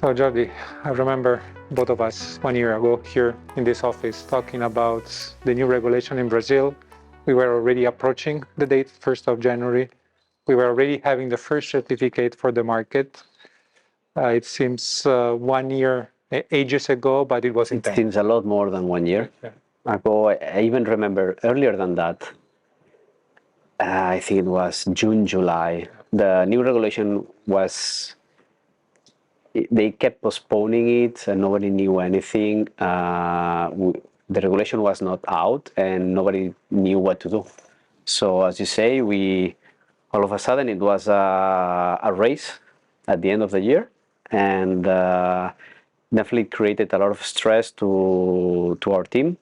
So Jordi, I remember both of us 1 year ago here in this office talking about the new regulation in Brazil. We were already approaching the date, 1st of January. We were already having the first certificate for the market. It seems 1 year, ages ago, but it was It intense. seems a lot more than 1 year ago. I even remember earlier than that. I think it was June, July. The new regulation was. They kept postponing it, and nobody knew anything. The regulation was not out, and nobody knew what to do. So, as you say, all of a sudden it was a race at the end of the year, and definitely created a lot of stress to our team.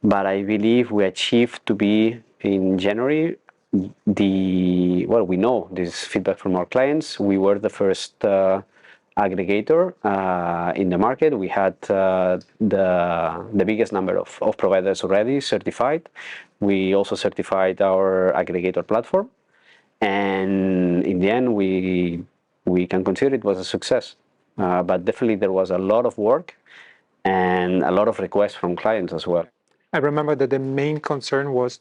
But I believe we achieved to be in January. We know this feedback from our clients. We were the first aggregator in the market. We had the biggest number of providers already certified. We also certified our aggregator platform, and in the end, we can consider it was a success. But definitely there was a lot of work and a lot of requests from clients as well. I remember that the main concern was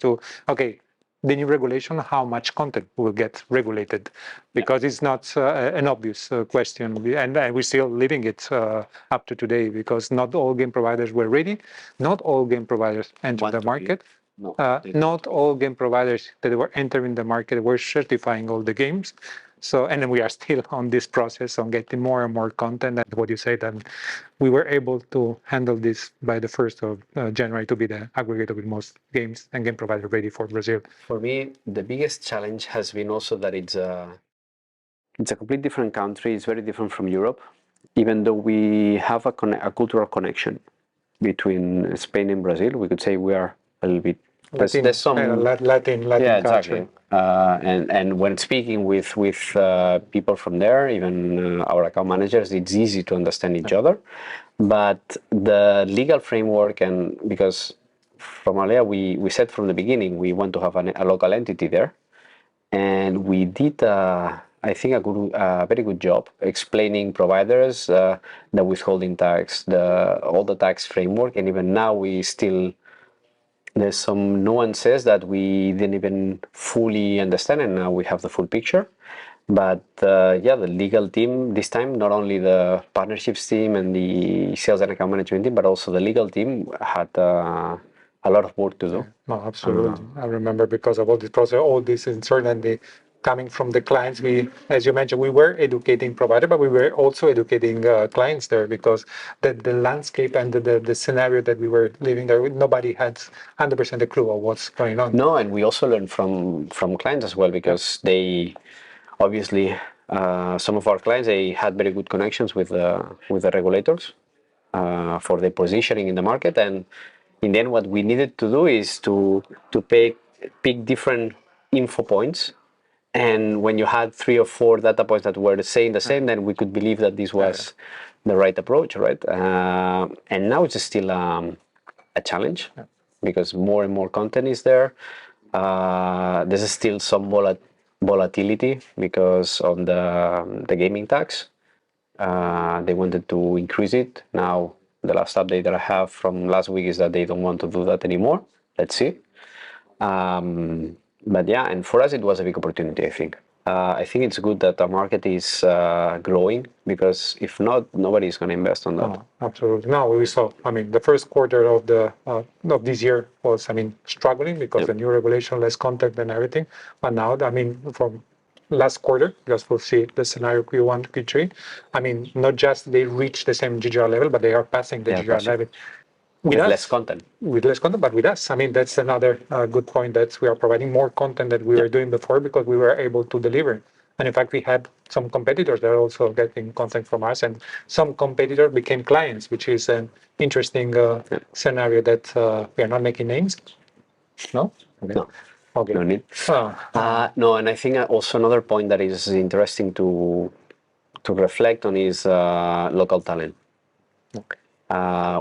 the new regulation, how much content will get regulated, because it's not an obvious question, and we're still living it up to today, because not all game providers were ready, not all game providers entered the market, not all game providers that were entering the market were certifying all the games. So, and then we are still on this process on getting more and more content. And what you say, that we were able to handle this by the 1st of January to be the aggregator with most games and game provider ready for Brazil. For me, the biggest challenge has been also that it's a complete different country. It's very different from Europe, even though we have a cultural connection between Spain and Brazil. We could say we are a little bit Latin yeah, culture. exactly. And when speaking with people from there, even our account managers, it's easy to understand each other. But the legal framework, and because from Alea, we said from the beginning we want to have a local entity there, and we did. I think a very good job explaining providers, the withholding tax, all the tax framework, and even now there's some nuances that we didn't even fully understand, and now we have the full picture. But the legal team this time, not only the partnerships team and the sales and account management team, but also the legal team had a lot of work to do. No, absolutely. I remember because of all this process, all this uncertainty coming from the clients. We, as you mentioned, we were educating provider, but we were also educating clients there, because the landscape and the scenario that we were living there, nobody had 100% a clue of what's going on. No, and we also learned from clients as well, because they obviously some of our clients, they had very good connections with the regulators for their positioning in the market, and in the end, what we needed to do is to pick different info points. And when you had 3 or 4 data points that were saying the same, then we could believe that this was the right approach, right? And now it's still a challenge, because more and more content is there. There's still some volatility because of the gaming tax. They wanted to increase it. Now, the last update that I have from last week is that they don't want to do that anymore. Let's see. But yeah, and for us it was a big opportunity, I think. I think it's good that the market is growing, because if not, nobody is going to invest on that. Absolutely. Now we saw, the first quarter of this year was, struggling because the new regulation, less content and everything. But now, from last quarter, because we'll see the scenario Q1, Q3, not just they reach the same GGR level, but they are passing the GGR level. With less content. With less content, but with us. That's another good point, that we are providing more content than we were doing before, because we were able to deliver. And in fact, we had some competitors that are also getting content from us, and some competitors became clients, which is an interesting scenario that we are not making names. No? Okay. No. Okay. No need. No, and I think also another point that is interesting to reflect on is local talent. Okay.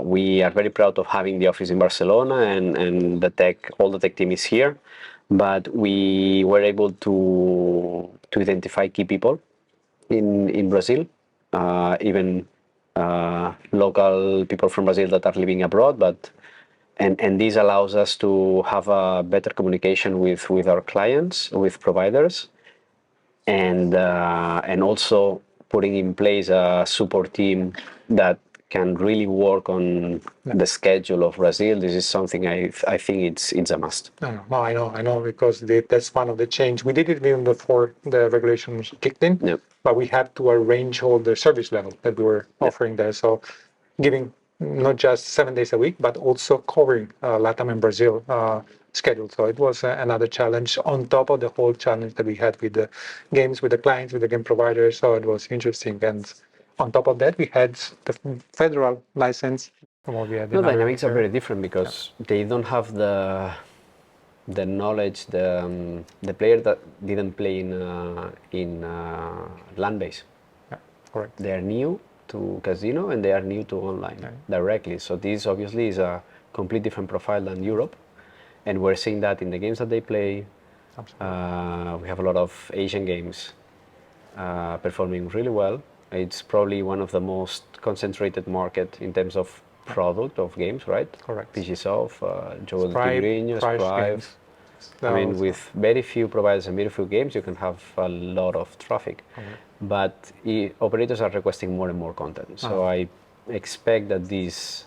We are very proud of having the office in Barcelona, and all the tech team is here, but we were able to identify key people in Brazil, even local people from Brazil that are living abroad, but and this allows us to have a better communication with our clients, with providers, and also putting in place a support team that can really work on the schedule of Brazil. This is something I think it's a must. No, I know, because that's one of the change. We did it even before the regulations kicked in, Yep. but we had to arrange all the service level that we were offering there. So giving not just 7 days a week, but also covering Latam and Brazil schedule. So it was another challenge on top of the whole challenge that we had with the games, with the clients, with the game providers. So it was interesting. And on top of that, we had the federal license. No, dynamics are very different because they don't have the knowledge, the player that didn't play in land base. Yeah, correct. They are new to casino and they are new to online directly. So this obviously is a complete different profile than Europe, and we're seeing that in the games that they play. We have a lot of Asian games performing really well. It's probably one of the most concentrated market in terms of product of games, right? Correct. PGSoft, Joel Stripe, Tigrinho, Stripe. I mean, with very few providers and very few games, you can have a lot of traffic. But operators are requesting more and more content. So I expect that this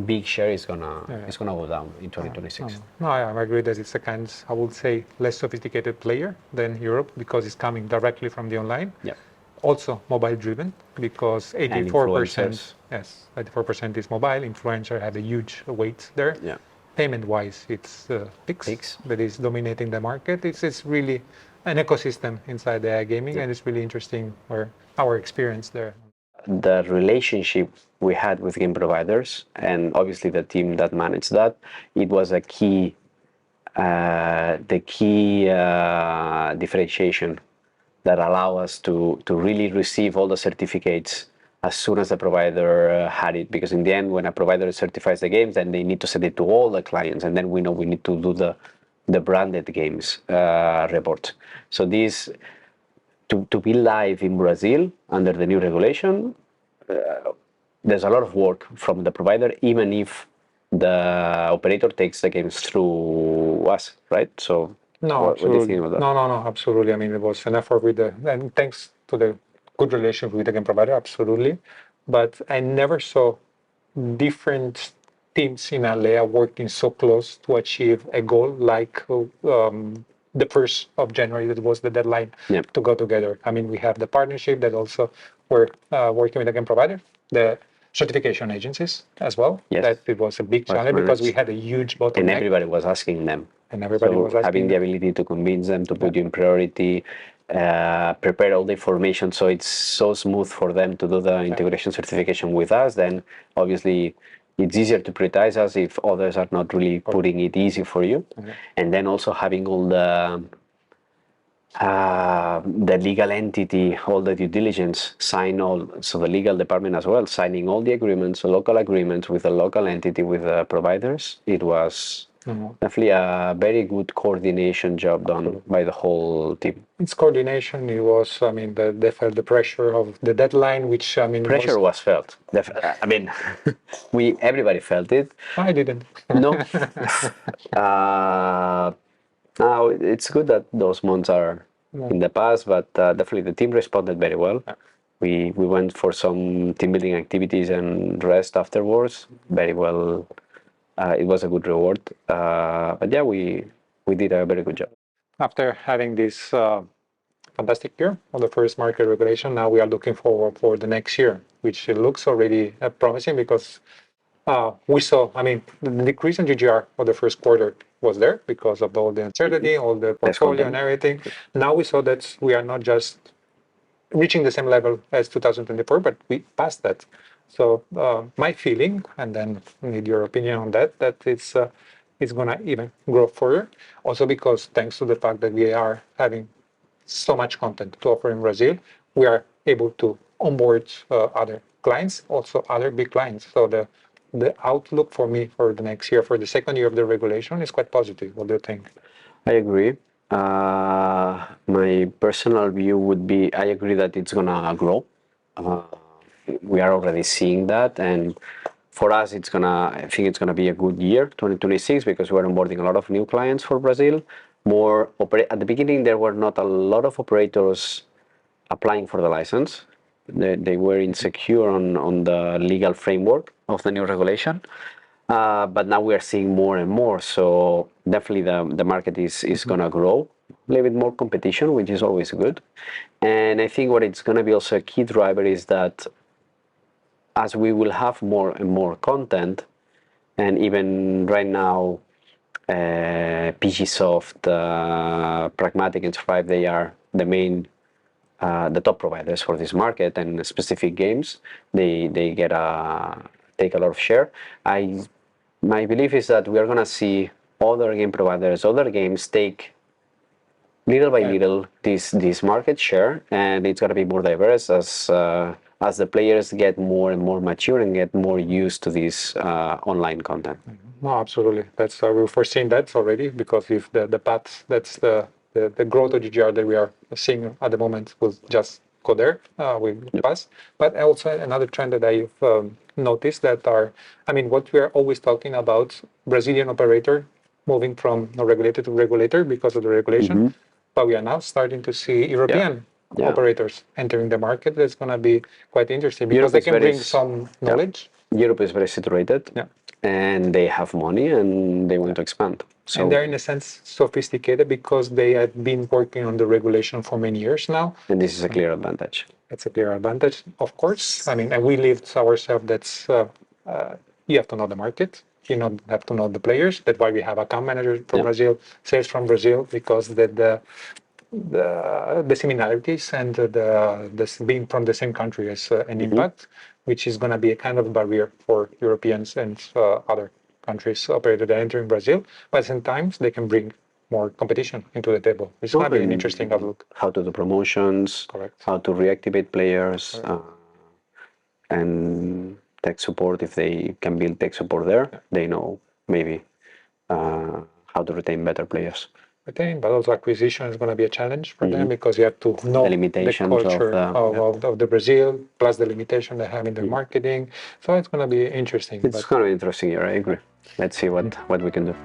big share is gonna go down in 2026. No, I agree that it's a kind, I would say, less sophisticated player than Europe because it's coming directly from the online. Yeah. Also mobile driven because 84%, yes, 84% is mobile. Influencer had a huge weight there. Yeah. Payment wise, it's Pix that is dominating the market. It's really an ecosystem inside the iGaming, and it's really interesting our experience there. The relationship we had with game providers and obviously the team that managed that, it was a key, the key differentiation that allow us to really receive all the certificates as soon as the provider had it. Because in the end, when a provider certifies the games, then they need to send it to all the clients, and then we know we need to do the branded games report. So this, to be live in Brazil under the new regulation, there's a lot of work from the provider, even if the operator takes the games through us, right? So no, what do you think about that? No, absolutely. I mean, it was an effort and thanks to the good relationship with the game provider, absolutely. But I never saw different teams in Alea working so close to achieve a goal like the 1st of January, that was the deadline to go together. I mean, we have the partnership that also we're working with the game provider, the certification agencies as well. Yes. That it was a big challenge because we had a huge bottleneck. And everybody was asking them. And everybody was asking having the ability to convince them to put you in priority, prepare all the information so it's so smooth for them to do the integration certification with us, then obviously it's easier to prioritize us if others are not really putting it easy for you. And then also having all the legal entity, all the due diligence, so the legal department as well, signing all the agreements, the local agreements with the local entity, with the providers. It was definitely a very good coordination job done by the whole team. It's coordination. It was, I mean, they felt the pressure of the deadline, which, I mean... Pressure was felt. I mean, everybody felt it. I didn't. No. Now, it's good that those months are in the past, but definitely the team responded very well. We went for some team building activities and rest afterwards. Very well. It was a good reward. But yeah, we did a very good job. After having this fantastic year of the first market regulation, now we are looking forward for the next year, which looks already promising because we saw, I mean, the decrease in GGR for the first quarter was there because of all the uncertainty, all the portfolio and everything. Now we saw that we are not just reaching the same level as 2024, but we passed that. So my feeling, and then I need your opinion on that it's going to even grow further. Also because thanks to the fact that we are having so much content to offer in Brazil, we are able to onboard other clients, also other big clients. So the outlook for me for the next year, for the second year of the regulation, is quite positive. What do you think? I agree. My personal view would be, I agree that it's gonna grow. we are already seeing that, and for us, I think it's gonna be a good year, 2026, because we're onboarding a lot of new clients for Brazil. At the beginning, there were not a lot of operators applying for the license. They were insecure on the legal framework of the new regulation. But now we are seeing more and more. So definitely the market is going to grow. A little bit more competition, which is always good. And I think what it's going to be also a key driver is that as we will have more and more content, and even right now, PGSoft, Pragmatic, and Stripe, they are the top providers for this market, and specific games, they take a lot of share. My belief is that we are going to see other game providers, other games take little by little this market share, and it's going to be more diverse as the players get more and more mature and get more used to this online content. No, absolutely. That's we're foreseeing that already, because if the path, that's the growth of GGR that we are seeing at the moment will just go there, we pass. But also another trend that I've noticed that what we are always talking about, Brazilian operator moving from non-regulated to regulator because of the regulation, but we are now starting to see European operators entering the market. That's going to be quite interesting because they can bring some knowledge. Europe is very saturated, and they have money and they want to expand. So, and they're in a sense sophisticated because they have been working on the regulation for many years now. And this is a clear advantage. It's a clear advantage, of course. And we lived ourselves. That's you have to know the market. You have to know the players. That's why we have account managers from Brazil, sales from Brazil, because the similarities and the being from the same country has an impact, which is going to be a kind of barrier for Europeans and other countries operated that enter in Brazil. But at the same time, they can bring more competition into the table. It's going to be an interesting outlook. How to do promotions, correct? How to reactivate players, and tech support. If they can build tech support there, they know maybe how to retain better players. But also acquisition is going to be a challenge for them because you have to know the culture of the Brazil, plus the limitation they have in their marketing. So it's going to be interesting. It's going to be interesting year, I agree. Let's see what we can do.